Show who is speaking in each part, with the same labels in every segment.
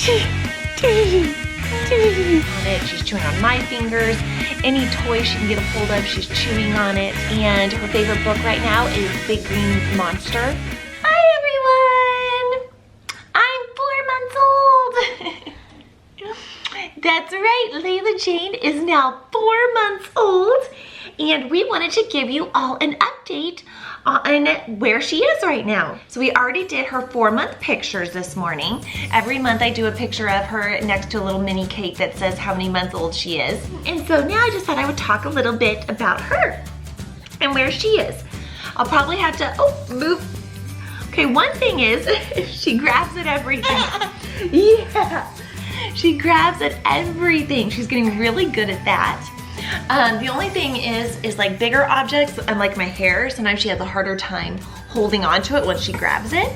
Speaker 1: on it. She's chewing on my fingers. Any toy she can get a hold of, she's chewing on it. And her favorite book right now is Big Green Monster. Hi everyone! I'm 4 months old. That's right, Layla-Jane is now 4 months old. And we wanted to give you all an update on where she is right now. So we already did her 4-month pictures this morning. Every month I do a picture of her next to a little mini cake that says how many months old she is. And so now I just thought I would talk a little bit about her and where she is. I'll probably have to, move. Okay, one thing is she grabs at everything. Yeah, she grabs at everything. She's getting really good at that. The only thing is like bigger objects, unlike my hair, sometimes she has a harder time holding on to it once she grabs it.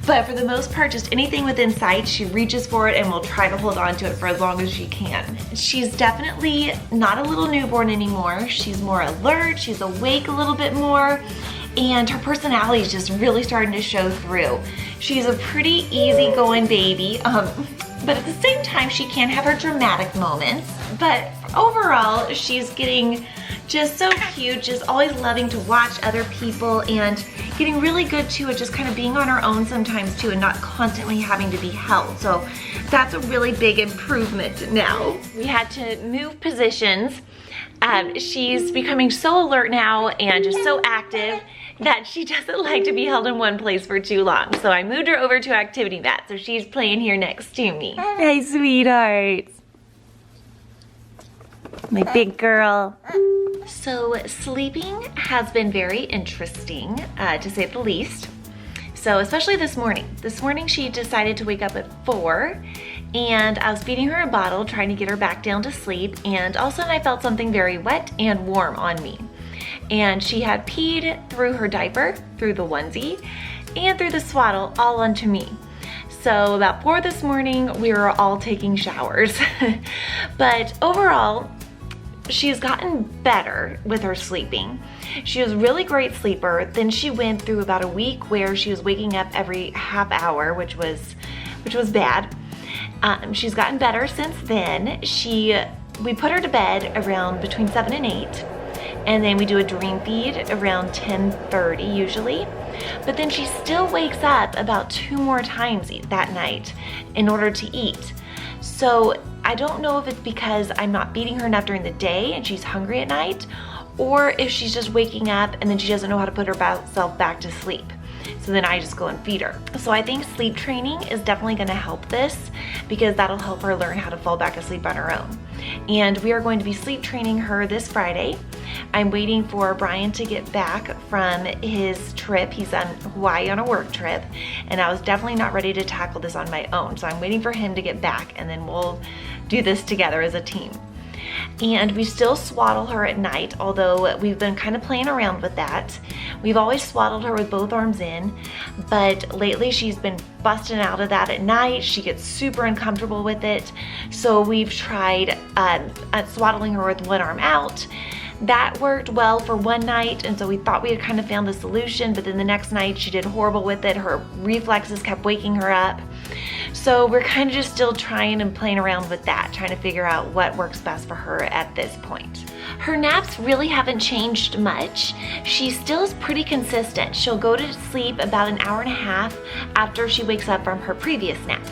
Speaker 1: But for the most part, just anything within sight, she reaches for it and will try to hold on to it for as long as she can. She's definitely not a little newborn anymore. She's more alert, she's awake a little bit more, and her personality is just really starting to show through. She's a pretty easygoing baby, but at the same time, she can have her dramatic moments. But overall, she's getting just so cute, just always loving to watch other people and getting really good too at just kind of being on her own sometimes too and not constantly having to be held. So that's a really big improvement now. We had to move positions. She's becoming so alert now and just so active that she doesn't like to be held in one place for too long. So I moved her over to activity mat, so she's playing here next to me. Hi, sweetheart. My big girl. So sleeping has been very interesting, to say the least. So especially this morning. This morning she decided to wake up at 4, and I was feeding her a bottle, trying to get her back down to sleep, and all of a sudden I felt something very wet and warm on me. And she had peed through her diaper, through the onesie, and through the swaddle all onto me. So about 4 this morning, we were all taking showers. But overall, she's gotten better with her sleeping. She was a really great sleeper. Then she went through about a week where she was waking up every half hour, which was bad. She's gotten better since then. We put her to bed around between 7 and 8. And then we do a dream feed around 10:30 usually. But then she still wakes up about 2 more times that night in order to eat. So I don't know if it's because I'm not feeding her enough during the day and she's hungry at night, or if she's just waking up and then she doesn't know how to put herself back to sleep. So then I just go and feed her. So I think sleep training is definitely gonna help this, because that'll help her learn how to fall back asleep on her own. And we are going to be sleep training her this Friday. I'm waiting for Brian to get back from his trip. He's on Hawaii on a work trip, and I was definitely not ready to tackle this on my own. So I'm waiting for him to get back, and then we'll do this together as a team. And we still swaddle her at night, although we've been kind of playing around with that. We've always swaddled her with both arms in, but lately she's been busting out of that at night. She gets super uncomfortable with it. So we've tried swaddling her with one arm out. That worked well for one night, and so we thought we had kind of found the solution, but then the next night she did horrible with it. Her reflexes kept waking her up. So we're kind of just still trying and playing around with that, trying to figure out what works best for her at this point. Her naps really haven't changed much. She still is pretty consistent. She'll go to sleep about an hour and a half after she wakes up from her previous nap.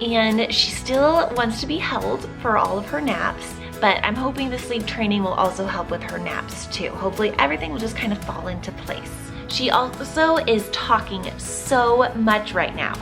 Speaker 1: And she still wants to be held for all of her naps, but I'm hoping the sleep training will also help with her naps too. Hopefully everything will just kind of fall into place. She also is talking so much right now.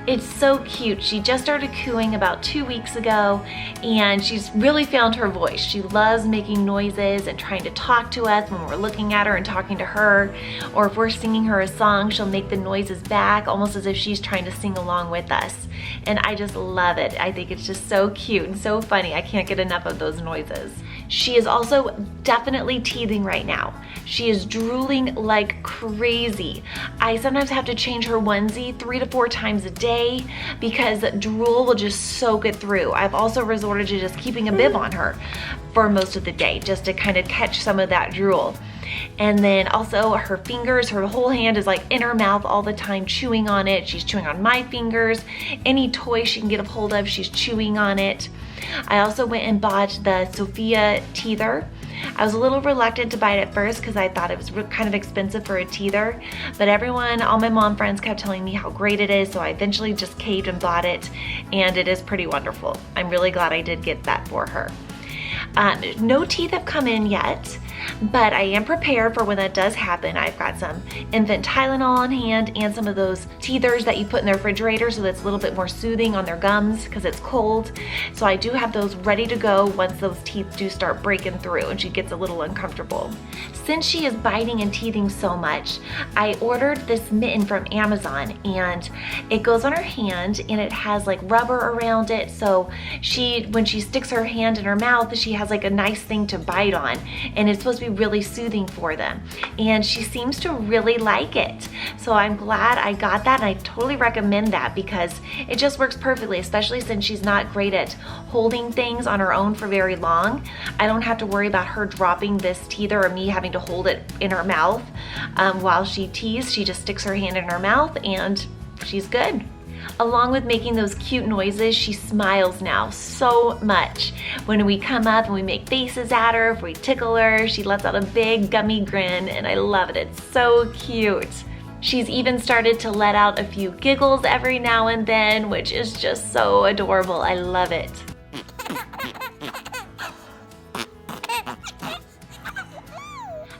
Speaker 1: It's so cute. She just started cooing about 2 weeks ago, and she's really found her voice. She loves making noises and trying to talk to us when we're looking at her and talking to her, or if we're singing her a song, she'll make the noises back almost as if she's trying to sing along with us. And I just love it. I think it's just so cute and so funny. I can't get enough of those noises. She is also definitely teething right now. She is drooling like crazy. I sometimes have to change her onesie 3 to 4 times a day because drool will just soak it through. I've also resorted to just keeping a bib on her. for most of the day, just to kind of catch some of that drool. And then also her fingers, her whole hand is like in her mouth all the time, chewing on it. She's chewing on my fingers. Any toy she can get a hold of, she's chewing on it. I also went and bought the Sophia teether. I was a little reluctant to buy it at first because I thought it was kind of expensive for a teether, but all my mom friends kept telling me how great it is, so I eventually just caved and bought it, and it is pretty wonderful. I'm really glad I did get that for her. No teeth have come in yet, but I am prepared for when that does happen. I've got some infant Tylenol on hand and some of those teethers that you put in the refrigerator so that's a little bit more soothing on their gums because it's cold. So I do have those ready to go once those teeth do start breaking through and she gets a little uncomfortable. Since she is biting and teething so much, I ordered this mitten from Amazon, and it goes on her hand and it has like rubber around it, so when she sticks her hand in her mouth, she has like a nice thing to bite on, and it's supposed to be really soothing for them, and she seems to really like it. So I'm glad I got that, and I totally recommend that because it just works perfectly, especially since she's not great at holding things on her own for very long. I don't have to worry about her dropping this teether or me having to hold it in her mouth while she teethes. She just sticks her hand in her mouth and she's good. Along with making those cute noises, she smiles now so much. When we come up and we make faces at her, if we tickle her, she lets out a big gummy grin, and I love it. It's so cute. She's even started to let out a few giggles every now and then, which is just so adorable. I love it.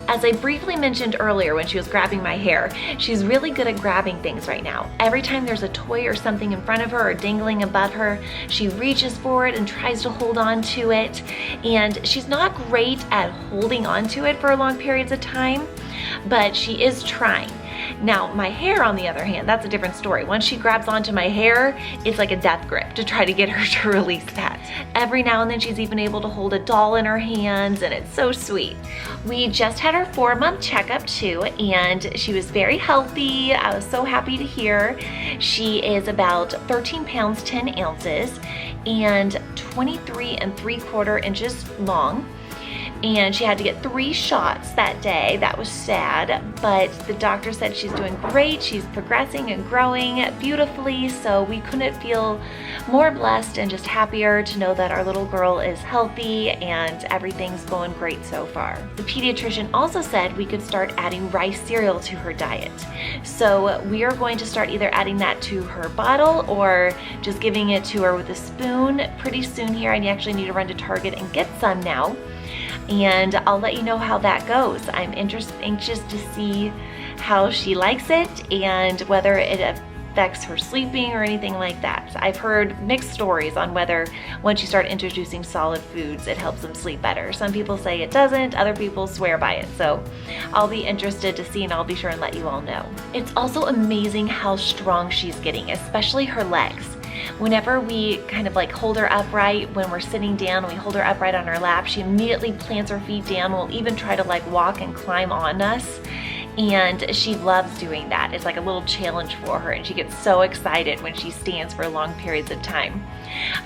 Speaker 1: As I briefly mentioned earlier when she was grabbing my hair, she's really good at grabbing things right now. Every time there's a toy or something in front of her or dangling above her, she reaches for it and tries to hold on to it. And she's not great at holding on to it for long periods of time, but she is trying. Now, my hair, on the other hand, that's a different story. Once she grabs onto my hair, it's like a death grip to try to get her to release that. Every now and then she's even able to hold a doll in her hands, and it's so sweet. We just had her 4-month checkup too, and she was very healthy. I was so happy to hear. She is about 13 pounds, 10 ounces, and 23 3/4 inches long. And she had to get 3 shots that day. That was sad, but the doctor said she's doing great. She's progressing and growing beautifully, so we couldn't feel more blessed and just happier to know that our little girl is healthy and everything's going great so far. The pediatrician also said we could start adding rice cereal to her diet. So we are going to start either adding that to her bottle or just giving it to her with a spoon pretty soon here. I actually need to run to Target and get some now. And I'll let you know how that goes. I'm anxious to see how she likes it and whether it affects her sleeping or anything like that. I've heard mixed stories on whether once you start introducing solid foods, it helps them sleep better. Some people say it doesn't, other people swear by it. So I'll be interested to see, and I'll be sure and let you all know. It's also amazing how strong she's getting, especially her legs. Whenever we kind of like hold her upright when we're sitting down and we hold her upright on her lap, she immediately plants her feet down, will even try to like walk and climb on us. And she loves doing that. It's like a little challenge for her, and she gets so excited when she stands for long periods of time.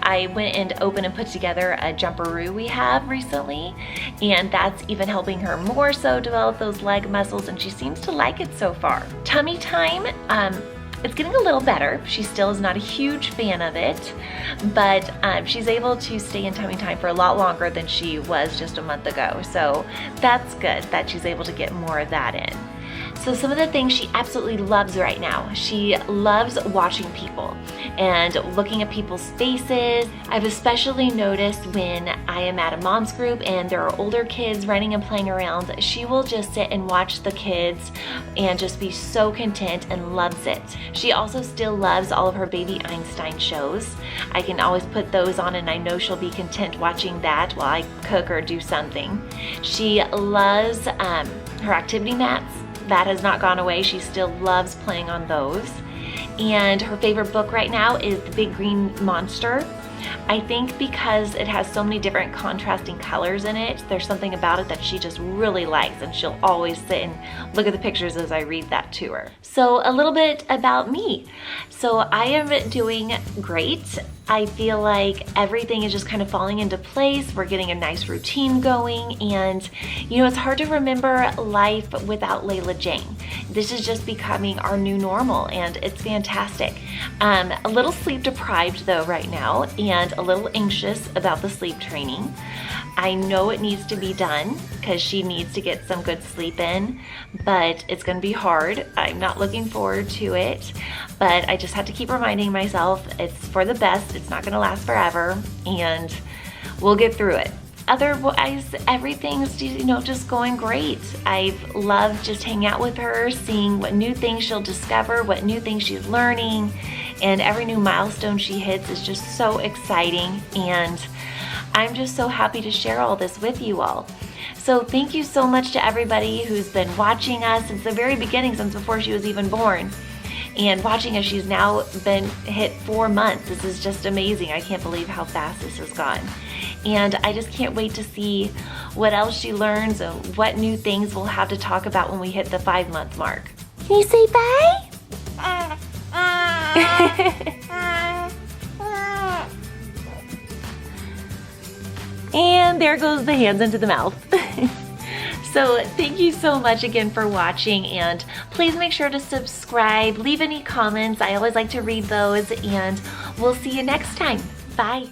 Speaker 1: I went and opened and put together a jumperoo we have recently, and that's even helping her more so develop those leg muscles, and she seems to like it so far. Tummy time, it's getting a little better. She still is not a huge fan of it, but she's able to stay in tummy time for a lot longer than she was just a month ago. So that's good that she's able to get more of that in. So some of the things she absolutely loves right now. She loves watching people and looking at people's faces. I've especially noticed when I am at a mom's group and there are older kids running and playing around, she will just sit and watch the kids and just be so content and loves it. She also still loves all of her Baby Einstein shows. I can always put those on and I know she'll be content watching that while I cook or do something. She loves her activity mats. That has not gone away. She still loves playing on those. And her favorite book right now is The Big Green Monster. I think because it has so many different contrasting colors in it, there's something about it that she just really likes, and she'll always sit and look at the pictures as I read that to her. So a little bit about me. So I am doing great. I feel like everything is just kind of falling into place. We're getting a nice routine going, and you know, it's hard to remember life without Layla-Jane. This is just becoming our new normal, and it's fantastic. A little sleep deprived though right now, and a little anxious about the sleep training. I know it needs to be done because she needs to get some good sleep in, but it's gonna be hard. I'm not looking forward to it, but I just have to keep reminding myself it's for the best. It's not gonna last forever, and we'll get through it. Otherwise, everything's, you know, just going great. I've loved just hanging out with her, seeing what new things she'll discover, what new things she's learning, and every new milestone she hits is just so exciting, and I'm just so happy to share all this with you all. So thank you so much to everybody who's been watching us since the very beginning, since before she was even born. And watching as she's now been hit 4 months. This is just amazing. I can't believe how fast this has gone. And I just can't wait to see what else she learns and what new things we'll have to talk about when we hit the 5-month mark. Can you say bye? And there goes the hands into the mouth. So thank you so much again for watching, and please make sure to subscribe, leave any comments. I always like to read those, and we'll see you next time. Bye.